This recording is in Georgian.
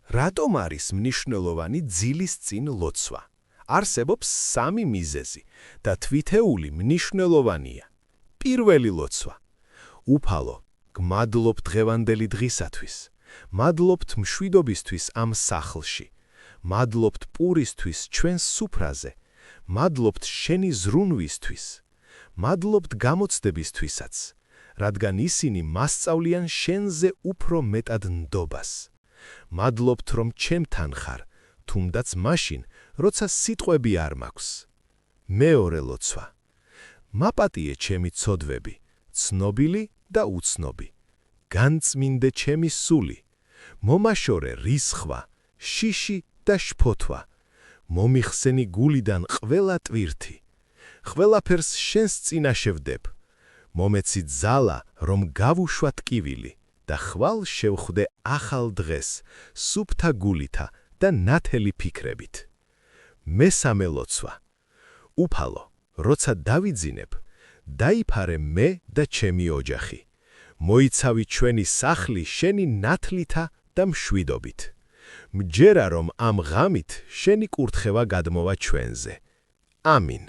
რატომ არის მნიშვნელოვანი ძილის წინ ლოცვა? არსებობს სამი მიზეზი და თვითეული მნიშვნელოვანია. პირველი ლოცვა. უფალო, გმადლობ დღევანდელი დღისათვის. მადლობთ მშვიდობისთვის ამ სახლში. მადლობთ პურისთვის ჩვენს სუფრაზე. მადლობთ შენი ზრუნვისთვის. მადლობთ გამოცდებისთვისაც, რადგან ისინი მასწავლიან შენზე უფრო მეტად ნდობას. მადლობთ, რომ ჩემთან ხარ, თუნდაც მაშინ, როცა სიტყვები არ მაქვს. მეორე ლოცვა. მაპატიე ჩემი ცოდვები, ცნობილი და უცნობი. განწმინდე ჩემი სული. მომაშორე რისხვა, შიში და შფოთვა. მომიხსენი გულიდან ყველა ტვირთი. ყველაფერს შენს წინაშე ვდებ. მომეცი ძალა, რომ გავუშვა ტკივილი და ხვალ შევხვდე ახალ დღეს, სუფთა გულითა და ნათელი ფიქრებით. მესამე ლოცვა. უფალო, როცა დავიძინებ, დაიფარე მე და ჩემი ოჯახი. მოიცავი ჩვენი სახლი შენი ნათლითა და მშვიდობით. მჯერა, რომ ამ ღამით შენი კურთხევა გადმოვა ჩვენზე. ამინ.